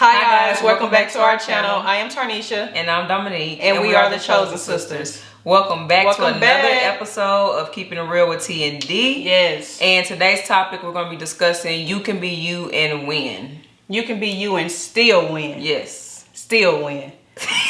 Hi guys, welcome back to our channel. I am Tarnisha. And I'm Dominique. And we are the Chosen Sisters. Welcome back to another episode of Keeping It Real with T and D. Yes. And today's topic, we're going to be discussing you can be you and win. You can be you and still win. Yes. Still win.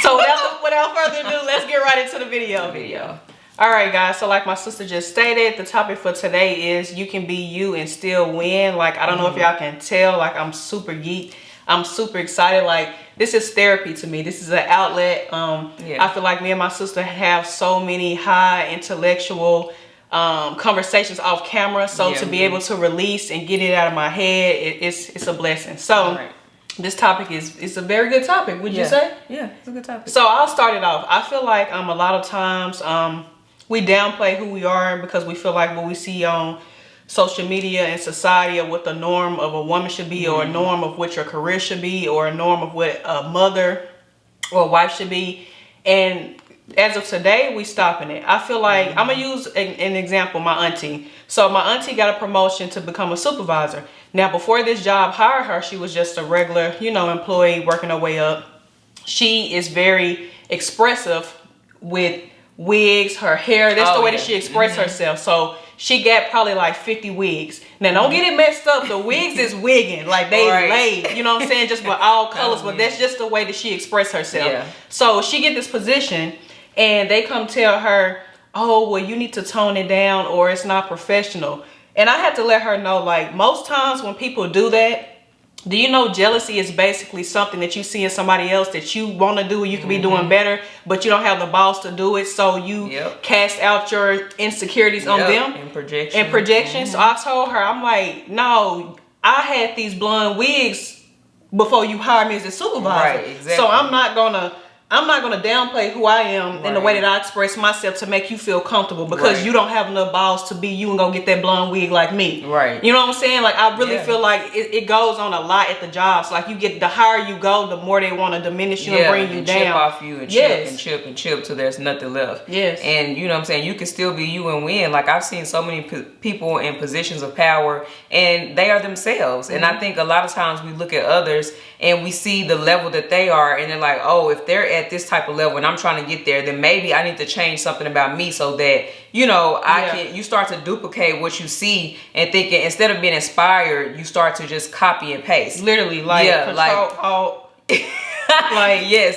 So without further ado, let's get right into the video. All right, guys. So like my sister just stated, the topic for today is you can be you and still win. Like, I don't know if y'all can tell, like I'm super geek. I'm super excited. Like, this is therapy to me. This is an outlet. I feel like me and my sister have so many high intellectual conversations off camera. So to be able to release and get it out of my head, it's a blessing. So this topic is a very good topic, would you say? Yeah, it's a good topic. So I'll start it off. I feel like a lot of times we downplay who we are because we feel like what we see on social media and society or what the norm of a woman should be, or a norm of what your career should be, or a norm of what a mother or a wife should be. And as of today, we stopping it. I feel like I'm gonna use an example, my auntie. So my auntie got a promotion to become a supervisor. Now before this job hired her, she was just a regular, employee working her way up. She is very expressive with wigs, her hair. That's the way that she expressed herself. So she got probably like 50 wigs. Now don't get it messed up. The wigs is wigging, like they laid. You know what I'm saying? Just with all colors. But that's just the way that she expressed herself. Yeah. So she get this position, and they come tell her, "Oh, well, you need to tone it down, or it's not professional." And I had to let her know, like, most times when people do that, do you know jealousy is basically something that you see in somebody else that you want to do, or you could be doing better, but you don't have the balls to do it, so you cast out your insecurities on them and projection. So I told her, I'm like, no, I had these blonde wigs before you hired me as a supervisor. Right, exactly. So I'm not gonna downplay who I am in the way that I express myself to make you feel comfortable, because you don't have enough balls to be you and go get that blonde wig like me. Right. You know what I'm saying? Like, I really feel like it goes on a lot at the jobs. Like, you get, the higher you go, the more they want to diminish you and bring you down. Chip off you and chip and chip and chip till there's nothing left. Yes. And you know what I'm saying? You can still be you and win. Like, I've seen so many people in positions of power, and they are themselves. And I think a lot of times we look at others and we see the level that they are, and they're like, oh, if they're at this type of level and I'm trying to get there, then maybe I need to change something about me so that, you start to duplicate what you see, and thinking, instead of being inspired, you start to just copy and paste. Literally, like, it's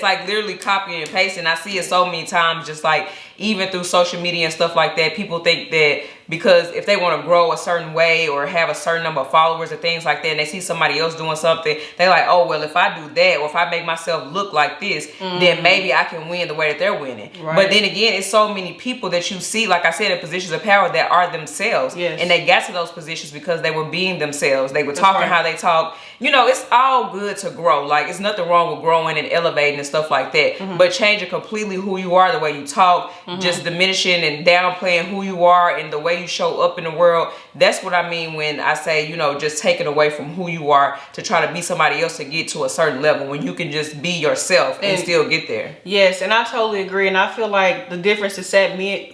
like literally copying and pasting. I see it so many times, just like even through social media and stuff like that. People think that because if they want to grow a certain way or have a certain number of followers or things like that, and they see somebody else doing something, they're like, oh, well, if I do that, or if I make myself look like this, then maybe I can win the way that they're winning. But then again, it's so many people that you see, like I said, in positions of power that are themselves. And they got to those positions because they were being themselves. They were talking how they talk. It's all good to grow. Like, it's nothing wrong with growing and elevating and stuff like that. But changing completely who you are, the way you talk, just diminishing and downplaying who you are and the way you show up in the world. That's what I mean when I say, just taking away from who you are to try to be somebody else to get to a certain level, when you can just be yourself and still get there. Yes, and I totally agree. And I feel like the difference is separates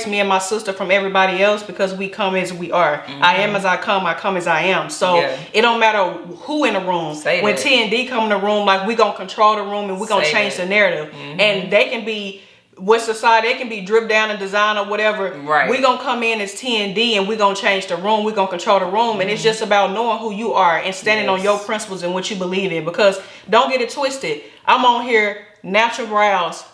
me and my sister from everybody else, because we come as we are. I am as I come as I am. So it don't matter who in the room. When T and D come in the room, like, we gonna control the room and we gonna change the narrative. And they can be with society, they can be dripped down in design or whatever. We gonna come in as T and D, and we gonna change the room. We gonna control the room. And it's just about knowing who you are and standing on your principles and what you believe in. Because don't get it twisted, I'm on here, natural brows,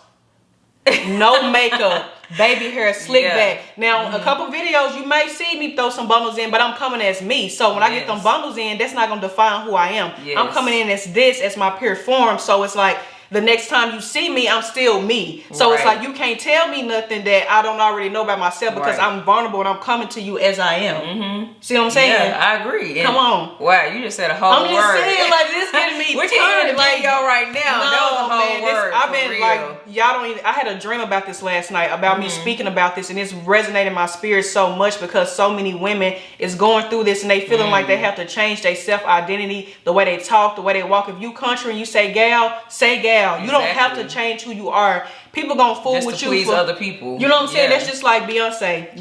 no makeup, baby hair, slick back. Now, a couple videos, you may see me throw some bundles in, but I'm coming as me. So when I get them bundles in, that's not gonna define who I am. I'm coming in as this, as my pure form. So it's like, the next time you see me, I'm still me. So it's like, you can't tell me nothing that I don't already know about myself, because I'm vulnerable and I'm coming to you as I am. See what I'm saying? Yeah, I agree. Come on. Wow, you just said a whole word. I'm just saying, like, this getting me. We're trying to like y'all right now. No, that was a whole word. I've been like, y'all don't even. I had a dream about this last night, about me speaking about this, and it's resonating my spirit so much, because so many women is going through this, and they feeling like they have to change their self identity, the way they talk, the way they walk. If you country and you say gal, say gal. style. You don't have to change who you are. People gonna fool just with to you please for other people. You know what I'm saying? That's just like Beyonce.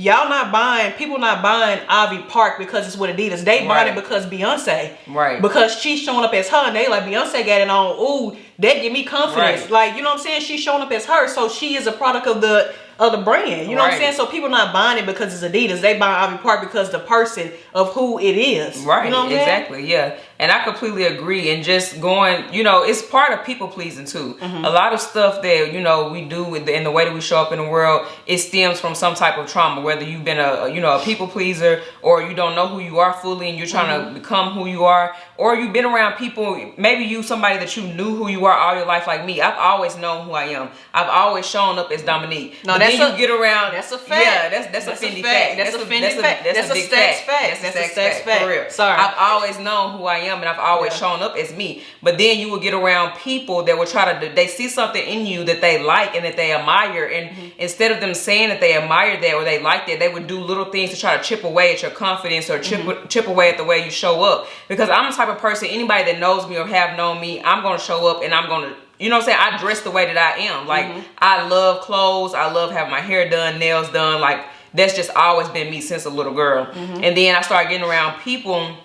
People not buying Ivy Park because it's with Adidas. They buying it because Beyonce. Right. Because she's showing up as her, and they like, Beyonce got it on. Ooh, that give me confidence. Right. Like, you know what I'm saying? She's showing up as her, so she is a product of the brand. You know what I'm saying? So people not buying it because it's Adidas. They buy Ivy Park because the person of who it is. Right. You know what I'm exactly. saying? Yeah. And I completely agree. And just going, it's part of people pleasing too. A lot of stuff that, we do in the way that we show up in the world, it stems from some type of trauma, whether you've been a people pleaser, or you don't know who you are fully and you're trying to become who you are, or you've been around people, maybe you somebody that you knew who you are all your life like me. I've always known who I am. I've always shown up as Dominique. No, but then you get around. That's a fact. Yeah, that's a Fendi fact. That's a Fendi fact. That's a Stacks fact. That's a Stacks fact. For real. Sorry. I've always known who I am, and I've always shown up as me. But then you will get around people that will try to, they see something in you that they like and that they admire, and instead of them saying that they admire that or they like that, they would do little things to try to chip away at your confidence or chip away at the way you show up. Because I'm the type of person, anybody that knows me or have known me, I'm going to show up and I'm going to, you know what I'm saying? I dress the way that I am. Like, I love clothes. I love having my hair done, nails done. Like, that's just always been me since a little girl. And then I started getting around people.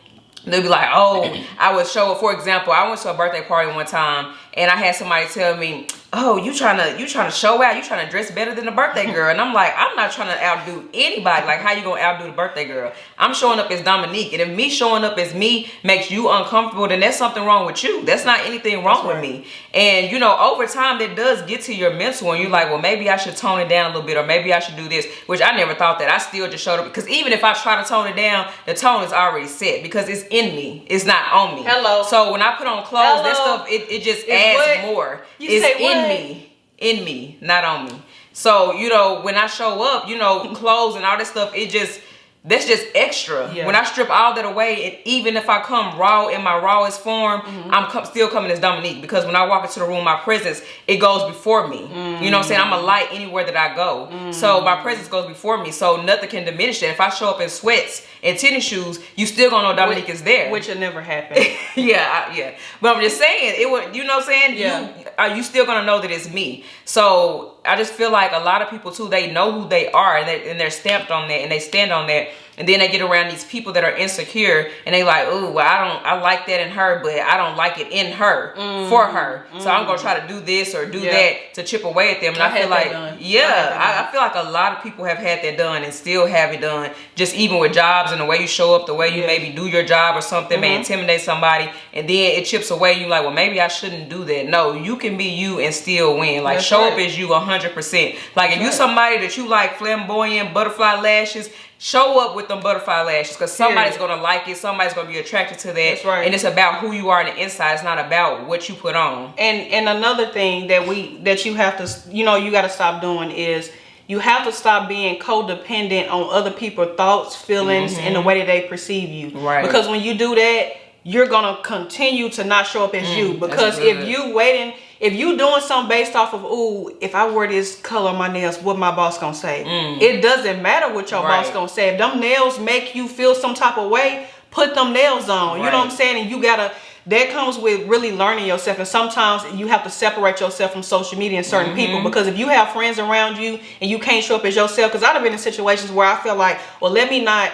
They'll be like, oh, I would show up. For example, I went to a birthday party one time and I had somebody tell me, oh, you trying to show out, you trying to dress better than the birthday girl. And I'm like, I'm not trying to outdo anybody. Like, how you gonna outdo the birthday girl? I'm showing up as Dominique. And if me showing up as me makes you uncomfortable, then there's something wrong with you. That's not anything wrong with me. And over time that does get to your mental, and you're like, well, maybe I should tone it down a little bit, or maybe I should do this, which I never thought that. I still just showed up, because even if I try to tone it down, the tone is already set, because it's in me. It's not on me. Hello. So when I put on clothes, that stuff, it just adds more. It's in me, not on me. So, when I show up, clothes and all this stuff, that's just extra. When I strip all that away, and even if I come raw in my rawest form, I'm still coming as Dominique, because when I walk into the room, my presence, it goes before me. You know what I'm saying? I'm a light anywhere that I go. So my presence goes before me, so nothing can diminish that. If I show up in sweats and tennis shoes, you still gonna know Dominique is there. Which will never happen. yeah. But I'm just saying, it would, you know what I'm saying? Yeah. You still gonna know that it's me. So I just feel like a lot of people too, they know who they are, and they're stamped on that, and they stand on that. And then they get around these people that are insecure, and they like, oh, well, I like that in her, but I don't like it in her, for her. So I'm gonna try to do this or do that to chip away at them. And I feel like, I feel like a lot of people have had that done and still have it done. Just even with jobs and the way you show up, the way you maybe do your job or something may intimidate somebody, and then it chips away. You like, well, maybe I shouldn't do that. No, you can be you and still win. Like, show up as you 100%. Like, if you somebody that you like flamboyant butterfly lashes, show up with them butterfly lashes, because somebody's gonna like it, somebody's gonna be attracted to that. That's right. And it's about who you are on the inside. It's not about what you put on. And another thing that you have to, you got to stop doing is, you have to stop being codependent on other people's thoughts, feelings, and the way that they perceive you. Right. Because when you do that, you're gonna continue to not show up as you. Because if you doing something based off of, ooh, if I wear this color on my nails, what my boss gonna say? It doesn't matter what your boss gonna say. If them nails make you feel some type of way, put them nails on. You know what I'm saying? And that comes with really learning yourself. And sometimes you have to separate yourself from social media and certain people, because if you have friends around you and you can't show up as yourself, because I've been in situations where I feel like, well, let me not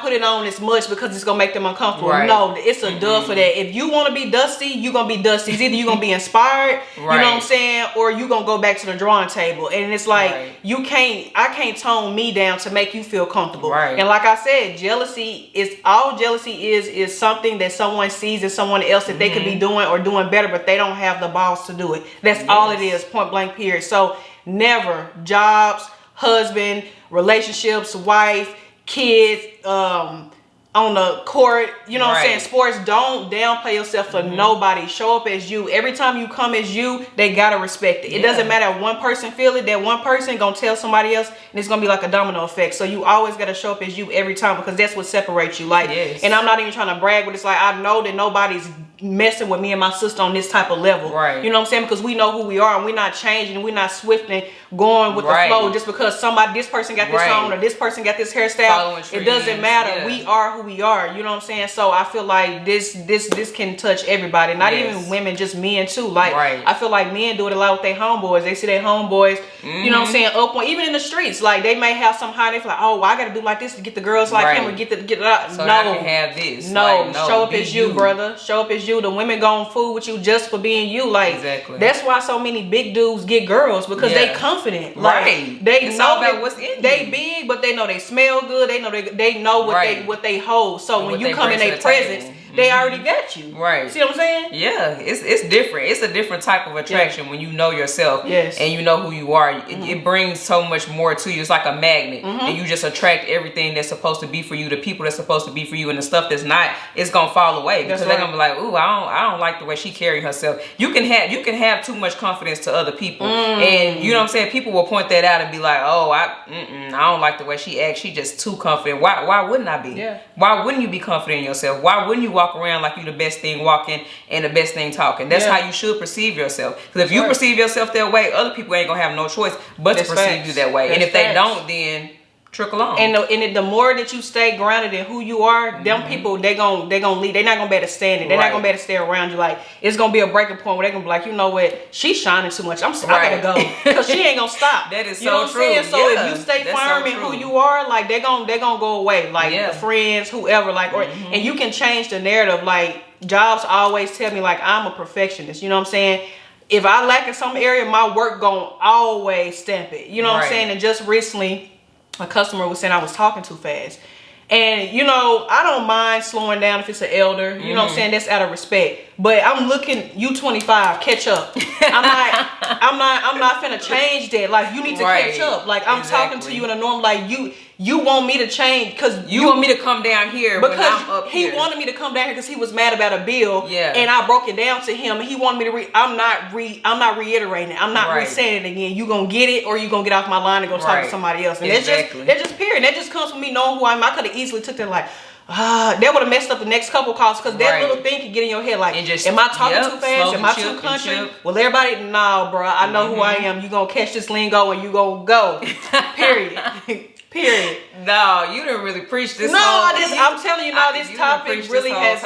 put it on as much because it's gonna make them uncomfortable. No, it's a dub for that. If you want to be dusty, you're gonna be dusty. It's either you're gonna be inspired, you know what I'm saying, or you gonna go back to the drawing table. And it's like I can't tone me down to make you feel comfortable. And like I said, jealousy is something that someone sees in someone else that they could be doing or doing better, but they don't have the balls to do it. That's all it is, point blank period. So never, jobs, husband, relationships, wife, kids, on the court, you know what I'm saying, sports, don't downplay yourself for nobody. Show up as you. Every time you come as you, they gotta respect it. It doesn't matter if one person feel it, that one person gonna tell somebody else, and it's gonna be like a domino effect. So you always gotta show up as you every time, because that's what separates you. Like, and I'm not even trying to brag, but it's like, I know that nobody's messing with me and my sister on this type of level. Right. You know what I'm saying? Because we know who we are and we're not changing, we're not swifting, going with the flow just because this person got this on or this person got this hairstyle. It doesn't matter. We are who we are. You know what I'm saying? So I feel like this can touch everybody, not even women, just men too. Like I feel like men do it a lot with their homeboys. They see their homeboys, you know what I'm saying, up on, even in the streets. Like they may have some high, they feel like, oh, well, I gotta do like this to get the girls like him or get it out. So I can have this. No, show up as you, brother. Show up as you. The women gon' fool with you just for being you. Like that's why so many big dudes get girls, because they confident. Like they know about what's in they big, but they know they smell good. They know what they hold. So when you come in their presence, they already got you. Right. See what I'm saying? Yeah, it's different. It's a different type of attraction when you know yourself and you know who you are. It brings so much more to you. It's like a magnet, and you just attract everything that's supposed to be for you, the people that's supposed to be for you, and the stuff that's not, it's gonna fall away because they're gonna be like, ooh, I don't like the way she carry herself. You can have too much confidence to other people, and you know what I'm saying. People will point that out and be like, oh, I don't like the way she acts. She just too confident. Why wouldn't I be? Yeah. Why wouldn't you be confident in yourself? Why wouldn't you walk around like you the best thing walking and the best thing talking? That's how you should perceive yourself. Because if you perceive yourself that way, other people ain't gonna have no choice but to perceive you that way. And if they don't, then trickle on. And the more that you stay grounded in who you are, them people they gonna leave. They're not gonna be able to stand it. They're not gonna be able to stay around you. Like it's gonna be a breaking point where they're gonna be like, you know what, she's shining too much. I gotta go because she ain't gonna stop. That is you know so true. So if you stay firm in who you are, like they're gonna go away. Like the friends, whoever, like and you can change the narrative. Like Jobs always tell me, like, I'm a perfectionist. You know what I'm saying? If I lack in some area, my work gonna always stamp it. You know what I'm saying? And just recently, a customer was saying I was talking too fast. And, you know, I don't mind slowing down if it's an elder. You know what I'm saying? That's out of respect. But I'm looking, you 25, catch up. I'm not finna change that. Like, you need to catch up. Like, I'm talking to you in a norm, like, you want me to change because you want me to come down here because I'm up he here. wanted me to come down here because he was mad about a bill. Yeah. And I broke it down to him and he wanted me to I'm not reiterating it. I'm not re-saying it again. You gonna get it or you gonna get off my line and go talk to somebody else. And that's just period. That just comes from me knowing who I am. I could have easily took that like, that would have messed up the next couple calls because that little thing can get in your head like, am I talking too fast? Am I too country? Well, everybody, no, bro. I know who I am. You gonna catch this lingo and you gonna go. Period. Period. No, you didn't really preach this. No, I'm telling you, this topic really has.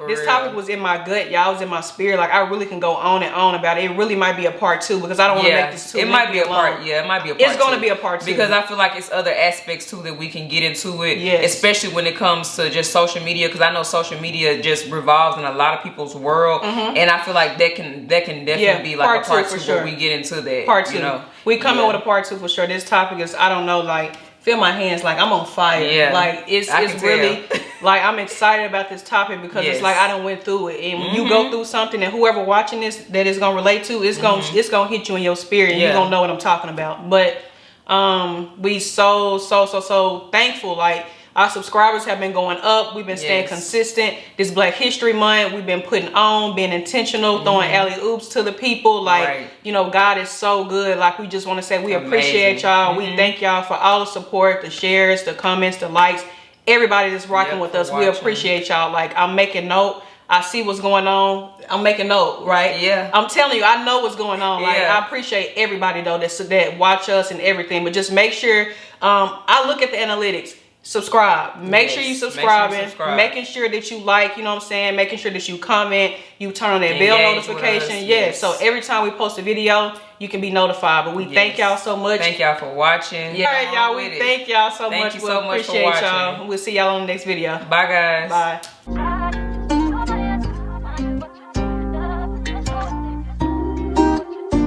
This topic was in my gut, y'all. Was in my spirit. Like I really can go on and on about it. It really might be a part 2 because I don't want to make this too. It might be a part. Yeah, it might be a part. It's going to be a part 2 because I feel like it's other aspects too that we can get into it. Yes. Especially when it comes to just social media, because I know social media just revolves in a lot of people's world, and I feel like that can definitely be like a part 2 where we get into that. Part 2. You know, we come in with a part 2 for sure. This topic is, I don't know, like. Feel my hands like I'm on fire. Yeah. Like it's really like I'm excited about this topic because it's like I done went through it. And when you go through something and whoever watching this that is gonna relate to, it's gonna hit you in your spirit and you're gonna know what I'm talking about. But we so thankful. Like our subscribers have been going up. We've been staying consistent. This Black History Month, we've been putting on, being intentional, throwing alley-oops to the people. Like, you know, God is so good. Like, we just want to say we appreciate y'all. We thank y'all for all the support, the shares, the comments, the likes. Everybody that's rocking with us, we appreciate y'all. Like, I'm making note. I see what's going on. I'm making note, right? Yeah. I'm telling you, I know what's going on. Like, I appreciate everybody, though, that watch us and everything. But just make sure, I look at the analytics. Subscribe. Make sure you subscribing. Making sure that you like, you know what I'm saying? Making sure that you comment. You turn on that bell notification. Yes. So every time we post a video, you can be notified. But we thank y'all so much. Thank y'all for watching. Yeah. All right, y'all. We thank y'all so much. Thank you so much for watching. Y'all. We'll see y'all on the next video. Bye, guys. Bye.